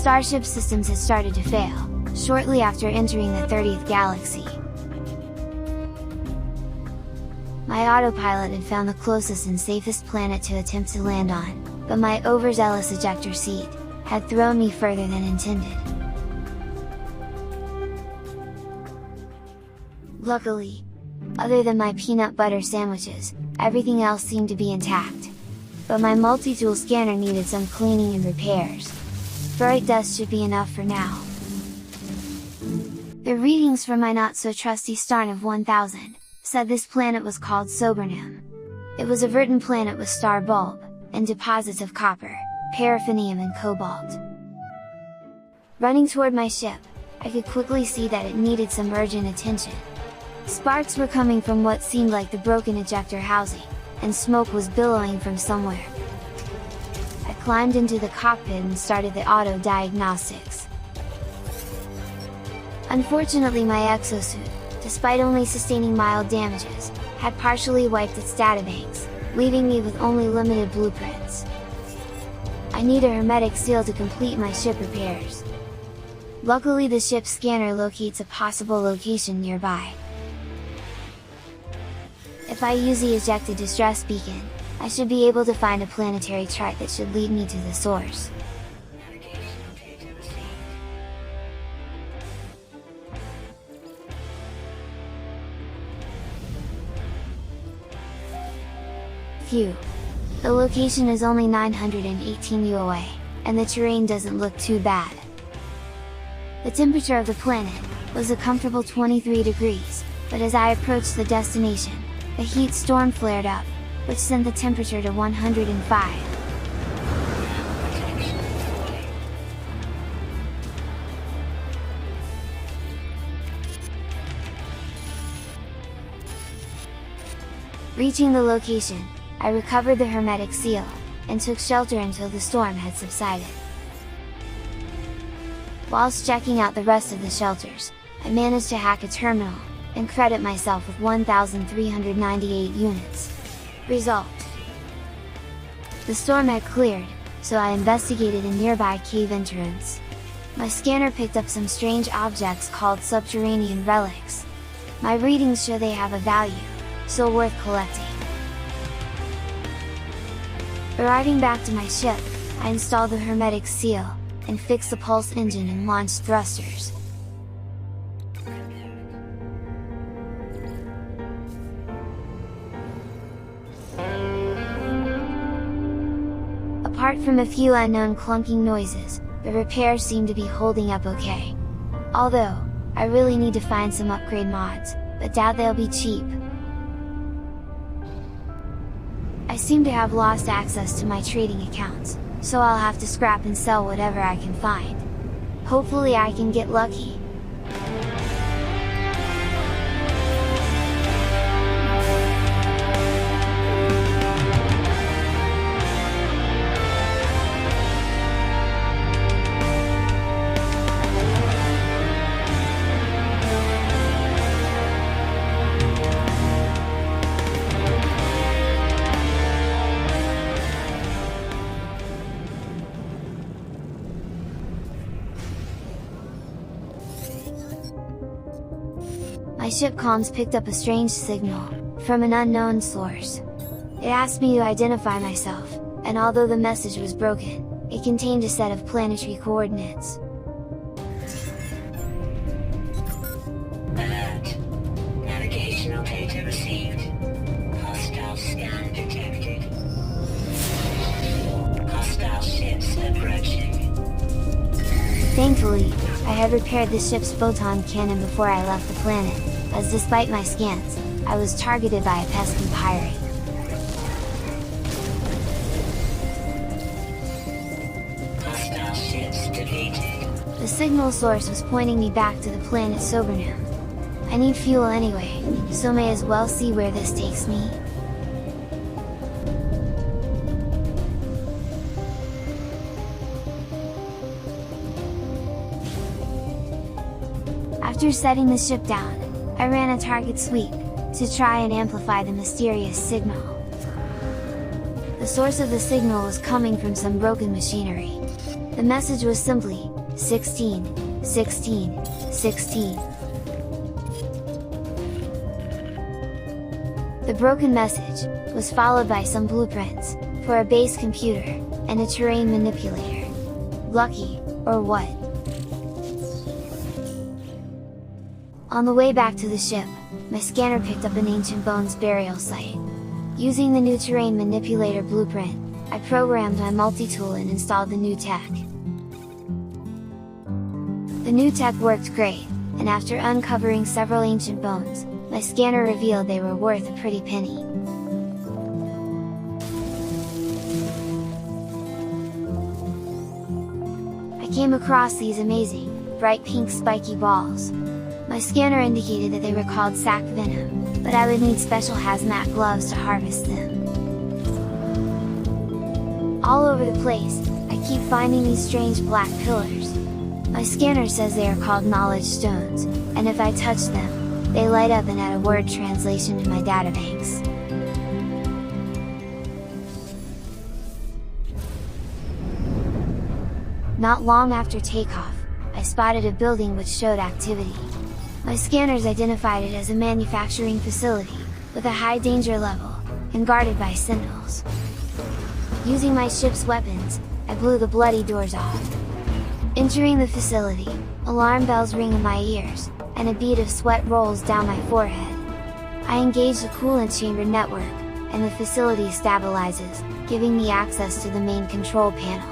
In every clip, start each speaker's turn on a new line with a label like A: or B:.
A: starship systems had started to fail, shortly after entering the 30th galaxy. My autopilot had found the closest and safest planet to attempt to land on, but my overzealous ejector seat had thrown me further than intended. Luckily, other than my peanut butter sandwiches, everything else seemed to be intact. But my multi-tool scanner needed some cleaning and repairs. Bright dust should be enough for now. The readings from my not-so-trusty Starn of 1000 said this planet was called Sobernum. It was a verdant planet with star bulb, and deposits of copper, paraffinium and cobalt. Running toward my ship, I could quickly see that it needed some urgent attention. Sparks were coming from what seemed like the broken ejector housing, and smoke was billowing from somewhere. I climbed into the cockpit and started the auto diagnostics. Unfortunately, my exosuit, despite only sustaining mild damages, had partially wiped its databanks, leaving me with only limited blueprints. I need a hermetic seal to complete my ship repairs. Luckily, the ship's scanner locates a possible location nearby. If I use the ejected distress beacon, I should be able to find a planetary chart that should lead me to the source. Phew! The location is only 918 U away, and the terrain doesn't look too bad. The temperature of the planet was a comfortable 23 degrees, but as I approached the destination, a heat storm flared up, which sent the temperature to 105. Reaching the location, I recovered the hermetic seal, and took shelter until the storm had subsided. Whilst checking out the rest of the shelters, I managed to hack a terminal, and credit myself with 1,398 units. Result: the storm had cleared, so I investigated a nearby cave entrance. My scanner picked up some strange objects called subterranean relics. My readings show they have a value, so worth collecting. Arriving back to my ship, I installed the hermetic seal, and fixed the pulse engine and launched thrusters. Apart from a few unknown clunking noises, the repairs seem to be holding up okay. Although, I really need to find some upgrade mods, but doubt they'll be cheap. I seem to have lost access to my trading accounts, so I'll have to scrap and sell whatever I can find. Hopefully I can get lucky. My ship comms picked up a strange signal, from an unknown source. It asked me to identify myself, and although the message was broken, it contained a set of planetary coordinates.
B: Alert! Navigational data received. Hostile scan detected. Hostile ships approaching.
A: Thankfully, I had repaired the ship's photon cannon before I left the planet, as despite my scans, I was targeted by a pesky pirate.
B: Hostile ships defeated.
A: The signal source was pointing me back to the planet Sobernum. I need fuel anyway, so may as well see where this takes me. After setting the ship down, I ran a target sweep, to try and amplify the mysterious signal. The source of the signal was coming from some broken machinery. The message was simply, 16, 16, 16. The broken message was followed by some blueprints for a base computer and a terrain manipulator. Lucky, or what? On the way back to the ship, my scanner picked up an ancient bones burial site. Using the new terrain manipulator blueprint, I programmed my multi-tool and installed the new tech. The new tech worked great, and after uncovering several ancient bones, my scanner revealed they were worth a pretty penny. I came across these amazing, bright pink spiky balls. My scanner indicated that they were called sac venom, but I would need special hazmat gloves to harvest them. All over the place, I keep finding these strange black pillars. My scanner says they are called knowledge stones, and if I touch them, they light up and add a word translation to my databanks. Not long after takeoff, I spotted a building which showed activity. My scanners identified it as a manufacturing facility, with a high danger level, and guarded by sentinels. Using my ship's weapons, I blew the bloody doors off. Entering the facility, alarm bells ring in my ears, and a bead of sweat rolls down my forehead. I engage the coolant chamber network, and the facility stabilizes, giving me access to the main control panel.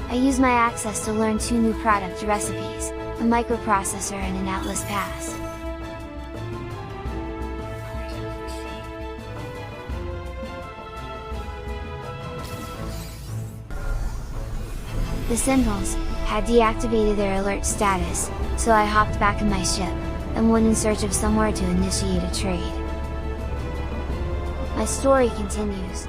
A: I use my access to learn 2 new product recipes, a microprocessor and an Atlas Pass. The sentinels had deactivated their alert status, so I hopped back in my ship, and went in search of somewhere to initiate a trade. My story continues,